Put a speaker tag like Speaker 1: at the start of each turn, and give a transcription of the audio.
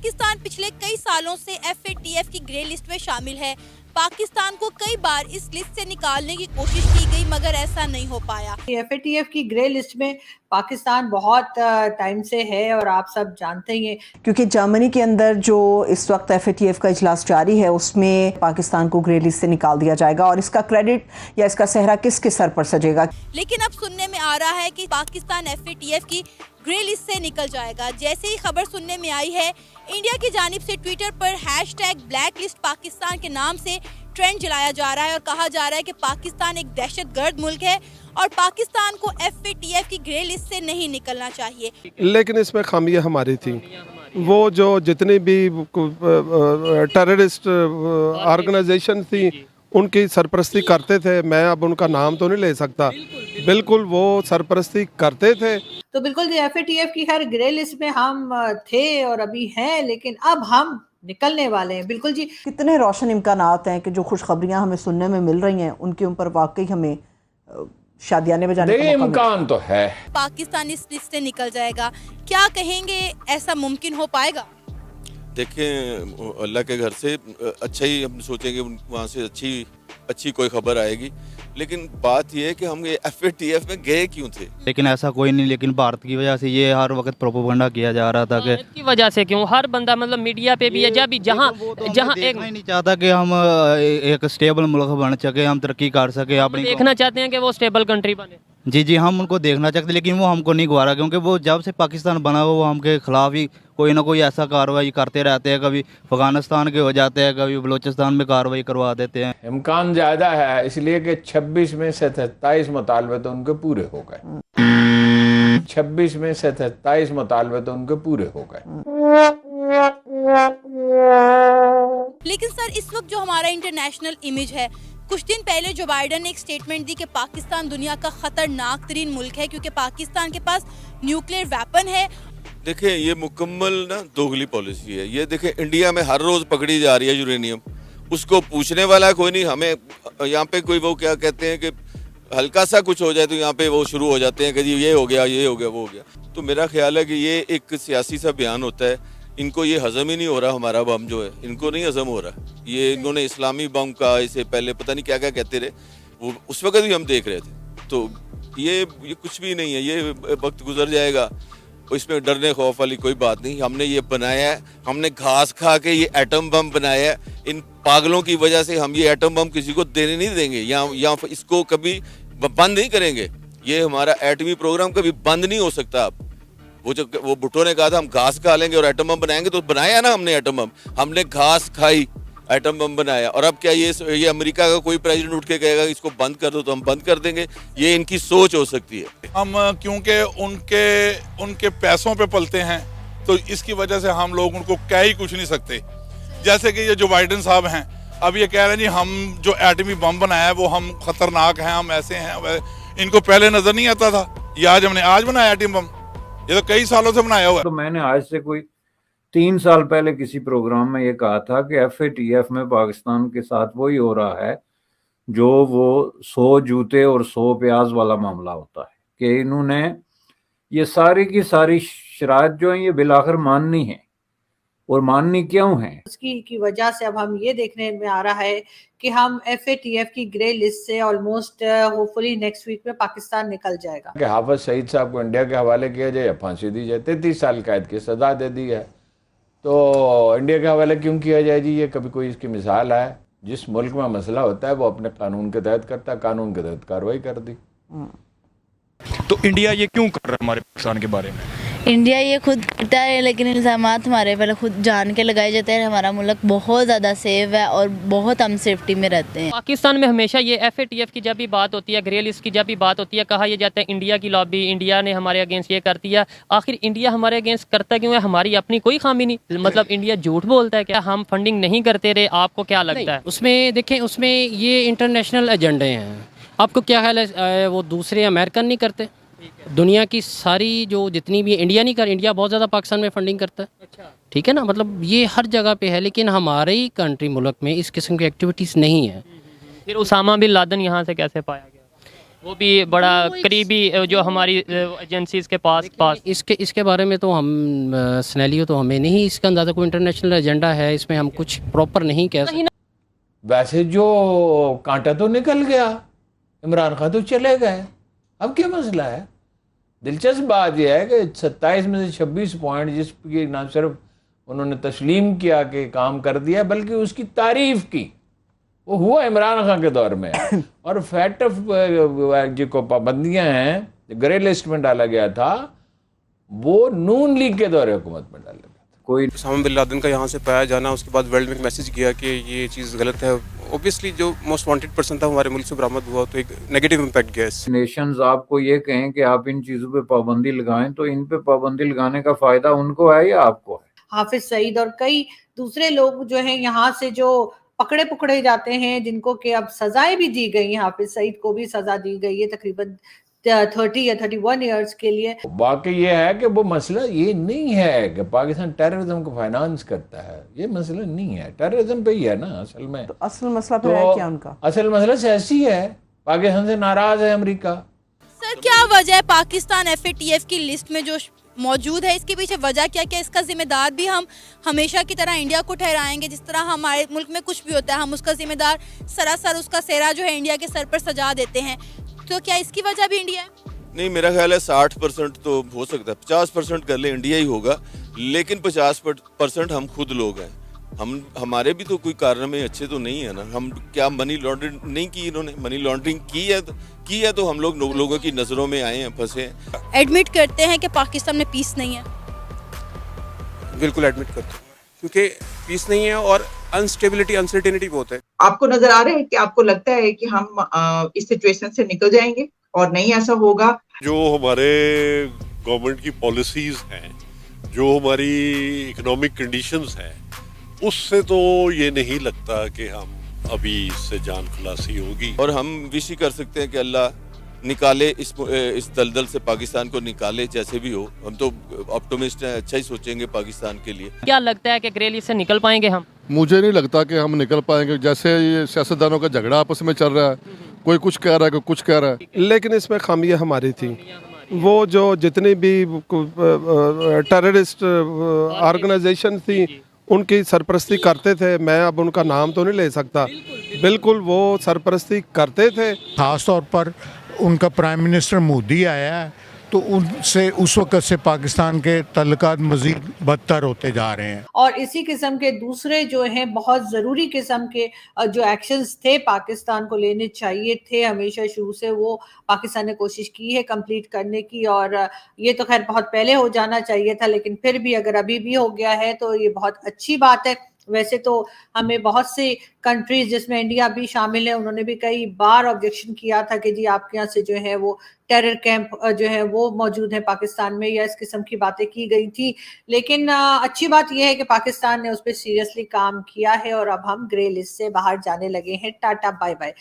Speaker 1: पाकिस्तान पिछले कई सालों से FATF की ग्रे लिस्ट में शामिल है। पाकिस्तान को कई बार इस लिस्ट से निकालने की कोशिश की गई मगर ऐसा नहीं हो पाया।
Speaker 2: FATF की ग्रे लिस्ट में पाकिस्तान बहुत टाइम से है और आप सब जानते ही हैं,
Speaker 3: क्योंकि जर्मनी के अंदर जो इस वक्त FATF का इजलास जारी है उसमें पाकिस्तान को ग्रे लिस्ट से निकाल दिया जाएगा और इसका क्रेडिट या इसका सेहरा किसके सर पर सजेगा।
Speaker 1: लेकिन अब सुनने में आ रहा है कि पाकिस्तान FATF की ग्रे लिस्ट से निकल जाएगा। जैसे ही खबर सुनने में आई है, इंडिया की जानिब से ट्विटर पर #ब्लैकलिस्ट पाकिस्तान के नाम से ट्रेंड चलाया जा रहा है और कहा जा रहा है कि पाकिस्तान एक दहशतगर्द मुल्क है और पाकिस्तान को FATF की ग्रे लिस्ट से नहीं निकलना चाहिए।
Speaker 4: लेकिन इसमें खामियां हमारी थी। वो जो जितनी भी टेररिस्ट ऑर्गेनाइजेशन थी उनकी सरपरस्ती करते थे। मैं अब उनका नाम तो नहीं ले सकता, बिल्कुल वो सरपरस्ती करते थे।
Speaker 2: तो बिल्कुल FATF की हर ग्रे लिस्ट में हम थे और अभी हैं, लेकिन अब हम निकलने वाले हैं। बिल्कुल जी,
Speaker 3: कितने रोशन इम्कानात हैं कि जो खुशखबरियां हमें सुनने में मिल रही हैं उनके ऊपर वाकई हमें शादियाने बजाने का
Speaker 5: इम्कान तो है।
Speaker 1: पाकिस्तान इस लिस्ट से निकल जाएगा, क्या कहेंगे, ऐसा मुमकिन हो पाएगा?
Speaker 6: देखें, अल्लाह के घर से अच्छा ही हम सोचेंगे, वहाँ से अच्छी कोई खबर आएगी। लेकिन बात यह है कि हम ये FATF में गए क्यों थे?
Speaker 7: लेकिन ऐसा कोई नहीं, लेकिन भारत की वजह से ये हर वक्त प्रोपेगेंडा किया जा रहा था कि
Speaker 8: की वजह से क्यों हर बंदा मतलब मीडिया पे भी है जब जहाँ एक
Speaker 7: नहीं चाहता कि हम एक स्टेबल मुल्क बन सके, हम तरक्की कर सके, अपनी
Speaker 8: देखना चाहते हैं कि वो स्टेबल कंट्री बने।
Speaker 7: जी हम उनको देखना चाहते, लेकिन वो हमको नहीं गवारा, क्योंकि वो जब से पाकिस्तान बना वो हमके खिलाफ ही कोई ना कोई ऐसा कार्रवाई करते रहते हैं। कभी अफगानिस्तान के हो जाते हैं, कभी बलूचिस्तान में कार्रवाई करवा देते हैं।
Speaker 5: इम्कान ज़्यादा है इसलिए कि 26 में से 27 मुतालबे तो उनके पूरे हो गए। 26 में से 27 मुतालबे तो उनके पूरे हो गए।
Speaker 1: लेकिन सर, इस वक्त जो हमारा इंटरनेशनल इमेज है, कुछ दिन पहले जो बाइडन ने एक स्टेटमेंट दी कि पाकिस्तान दुनिया का खतरनाक तरीन मुल्क है क्योंकि पाकिस्तान के पास न्यूक्लियर वेपन है।
Speaker 6: देखें, ये मुकम्मल ना दोगली पॉलिसी है। ये देखें, इंडिया में हर रोज पकड़ी जा रही है यूरेनियम, उसको पूछने वाला कोई नहीं। हमें यहाँ पे कोई वो क्या कहते हैं कि हल्का सा कुछ हो जाए तो यहाँ पे वो शुरू हो जाते हैं कि जी ये हो गया, वो हो गया। तो मेरा ख्याल है कि ये एक सियासी सा बयान होता है। इनको ये हजम ही नहीं हो रहा, हमारा बम जो है इनको नहीं हजम हो रहा। ये इन्होंने इस्लामी बम का, इसे पहले पता नहीं क्या क्या कहते रहे, वो उस वक्त भी हम देख रहे थे। तो ये कुछ भी नहीं है, ये वक्त गुजर जाएगा, इसमें डरने खौफ वाली कोई बात नहीं। हमने ये बनाया है, हमने घास खा के ये एटम बम बनाया है। इन पागलों की वजह से हम ये एटम बम किसी को देने नहीं देंगे या इसको कभी बंद नहीं करेंगे। ये हमारा एटमी प्रोग्राम कभी बंद नहीं हो सकता। अब वो भुट्टो ने कहा था हम घास खा लेंगे और एटम बम बनाएंगे, तो बनाया ना हमने एटम बम। हमने घास खाई, एटम बम बनाया। और अब क्या ये अमेरिका का कोई प्रेसिडेंट उठ के कहेगा इसको बंद कर दो तो हम बंद कर देंगे? ये इनकी सोच हो सकती है।
Speaker 9: हम क्योंकि उनके पैसों पे पलते हैं तो इसकी वजह से हम लोग उनको कह ही कुछ नहीं सकते। जैसे कि ये जो बाइडन साहब हैं, अब ये कह रहे हैं जी हम जो एटमी बम बनाया है वो हम खतरनाक हैं, हम ऐसे हैं। इनको पहले नजर नहीं आता था, ये हमने आज बनाया एटमी बम, ये तो कई सालों से बनाया हुआ है।
Speaker 10: तो मैंने आज से कोई 3 साल पहले किसी प्रोग्राम में ये कहा था कि FATF में पाकिस्तान के साथ वही हो रहा है जो वो 100 जूते और 100 प्याज वाला मामला होता है, कि इन्होंने ये सारी की सारी शराइत जो है ये बिलाखिर माननी है। और माननी क्यों है?
Speaker 2: उसकी वजह से अब हम ये देखने में आ रहा है कि हम FATF की ग्रे लिस्ट से ऑलमोस्ट होपफुली नेक्स्ट वीक में पाकिस्तान निकल जाएगा।
Speaker 5: कि हाफिज सईद साहब को इंडिया के हवाले किया जाए या फांसी दी जाए। 33 साल कैद की सजा दे दी है, तो इंडिया के हवाले क्यों किया जाए जी? ये कभी कोई इसकी मिसाल है? जिस मुल्क में मसला होता है वो अपने कानून के तहत करता है, कानून के तहत कार्रवाई कर दी।
Speaker 11: तो इंडिया ये क्यों कर रहा है हमारे पाकिस्तान के बारे में?
Speaker 12: इंडिया ये खुद करता है, लेकिन इल्ज़ामात हमारे पहले खुद जान के लगाए जाते हैं। हमारा मुल्क बहुत ज़्यादा सेफ है और बहुत हम सेफ्टी में रहते हैं।
Speaker 8: पाकिस्तान में हमेशा ये FATF की जब भी बात होती है, ग्रे लिस्ट की जब भी बात होती है, कहा यह जाता है इंडिया की लॉबी, इंडिया ने हमारे अगेंस्ट ये कर दिया। आखिर इंडिया हमारे अगेंस्ट करता क्यों है? हमारी अपनी कोई खामी नहीं, मतलब इंडिया झूठ बोलता है क्या? हम फंडिंग नहीं करते रहे, आपको क्या लगता है?
Speaker 13: उसमें देखें, उसमें ये इंटरनेशनल एजेंडे हैं। आपको क्या ख्याल है वो दूसरे अमेरिकन नहीं करते? दुनिया की सारी जो जितनी भी इंडिया नहीं कर, इंडिया बहुत ज़्यादा पाकिस्तान में फंडिंग करता है। अच्छा, ठीक है ना, मतलब ये हर जगह पे है, लेकिन हमारे ही कंट्री मुल्क में इस किस्म की एक्टिविटीज़ नहीं है।
Speaker 8: फिर उसामा बिन लादेन यहाँ से कैसे पाया गया? वो भी बड़ा करीबी जो हमारी एजेंसीज के पास
Speaker 13: इसके बारे में तो हम स्नेलियो तो हमें नहीं इसका अंदाज़ा, कोई इंटरनेशनल एजेंडा है इसमें हम कुछ प्रॉपर नहीं कह सकते।
Speaker 5: वैसे जो कांटा तो निकल गया, इमरान खान तो चले गए, अब क्या मसला है? दिलचस्प बात यह है कि 27 में से 26 पॉइंट जिसकी ना सिर्फ उन्होंने तस्लीम किया कि काम कर दिया, बल्कि उसकी तारीफ की, वो हुआ इमरान खान के दौर में। और फैक्ट ऑफ जो पाबंदियां हैं, ग्रे लिस्ट में डाला गया था, वो नून लीग के दौर हुकूमत में डाला गया।
Speaker 11: कोई उसामा बिन लादेन का यहाँ से पाया जाना, उसके बाद वर्ल्ड में एक मैसेज किया कि ये चीज़ गलत है। ऑब्वियसली जो मोस्ट वांटेड पर्सन था हमारे मुल्क से बरामद हुआ, तो एक नेगेटिव इम्पैक्ट गया इससे।
Speaker 10: नेशंस आपको ये कहें कि आप इन चीजों पे पाबंदी लगाएं, तो इन पे पाबंदी लगाने का फायदा उनको है या आपको है?
Speaker 2: हाफिज सईद और कई दूसरे लोग जो हैं यहाँ से जो पकड़े जाते हैं, जिनको कि अब सजाएं भी दी गई हैं, हाफिज सईद को भी सजा दी गई है तकरीबन 30 या 31 इयर्स के लिए।
Speaker 5: बाकी ये है कि वो मसला ये नहीं है कि पाकिस्तान टेररिज्म को फाइनेंस करता है, ये मसला नहीं है, टेररिज्म पे ही है ना असल में।
Speaker 3: तो असल मसला तो है क्या उनका?
Speaker 5: असल मसला सियासी है, पाकिस्तान से नाराज है अमेरिका।
Speaker 1: सर क्या वजह है पाकिस्तान FATF की लिस्ट में जो मौजूद है, इसके पीछे वजह क्या क्या? इसका जिम्मेदार भी हम हमेशा की तरह इंडिया को ठहराएंगे? जिस तरह हमारे मुल्क में कुछ भी होता है हम उसका जिम्मेदार सरासर उसका सेहरा जो है इंडिया के सर पर सजा देते हैं, तो क्या इसकी वजह भी इंडिया है?
Speaker 6: नहीं, मेरा ख्याल है 60% तो हो सकता है, 50% कर ले इंडिया ही होगा, लेकिन 50% हम खुद लोग हैं। हमारे भी तो कोई कारनामे अच्छे तो नहीं है ना। हम क्या मनी लॉन्ड्रिंग नहीं की, इन्होंने मनी लॉन्ड्रिंग की है तो हम लोगों की नजरों में आए हैं, फंसे हैं।
Speaker 1: एडमिट करते हैं कि पाकिस्तान में पीस नहीं है?
Speaker 11: बिल्कुल एडमिट करते हैं, क्योंकि पीस नहीं है और अनस्टेबिलिटी अनसर्टेनिटी बहुत है।
Speaker 14: आपको नजर आ रहा है कि आपको लगता है कि हम इस सिचुएशन से निकल जाएंगे और नहीं ऐसा होगा?
Speaker 15: जो हमारे गवर्नमेंट की पॉलिसीज हैं, जो हमारी इकोनॉमिक कंडीशंस हैं, उससे तो ये नहीं लगता कि हम अभी इससे जान खुलासी होगी।
Speaker 6: और हम विश ही कर सकते हैं कि अल्लाह निकाले इस दलदल से, पाकिस्तान को निकाले जैसे भी हो। हम तो ऑप्टिमिस्ट हैं, अच्छा ही सोचेंगे पाकिस्तान के लिए।
Speaker 8: क्या लगता है कि ग्रे लिस्ट से निकल पाएंगे हम?
Speaker 4: मुझे नहीं लगता कि हम निकल पाएंगे। जैसे ये सियासतदानों का झगड़ा आपस में चल रहा है, कोई कुछ कह रहा है, कोई कुछ कह रहा है, लेकिन इसमें खामियां हमारी थी। वो जो जितनी भी टेररिस्ट ऑर्गेनाइजेशन थी उनकी सरपरस्ती करते थे। मैं अब उनका नाम तो नहीं ले सकता, बिल्कुल वो सरपरस्ती करते थे।
Speaker 16: खास तौर पर उनका प्राइम मिनिस्टर मोदी आया है, तो उनसे उस वक्त से पाकिस्तान के तल्लुकात मजीद बदतर होते जा रहे हैं।
Speaker 2: और इसी किस्म के दूसरे जो हैं बहुत ज़रूरी किस्म के जो एक्शंस थे पाकिस्तान को लेने चाहिए थे, हमेशा शुरू से वो पाकिस्तान ने कोशिश की है कंप्लीट करने की। और ये तो खैर बहुत पहले हो जाना चाहिए था, लेकिन फिर भी अगर अभी भी हो गया है तो ये बहुत अच्छी बात है। वैसे तो हमें बहुत सी कंट्रीज जिसमें इंडिया भी शामिल है, उन्होंने भी कई बार ऑब्जेक्शन किया था कि जी आपके यहाँ से जो है वो टेरर कैंप जो है वो मौजूद है पाकिस्तान में, या इस किस्म की बातें की गई थी। लेकिन अच्छी बात यह है कि पाकिस्तान ने उस पर सीरियसली काम किया है और अब हम ग्रे लिस्ट से बाहर जाने लगे हैं। Tata bye bye.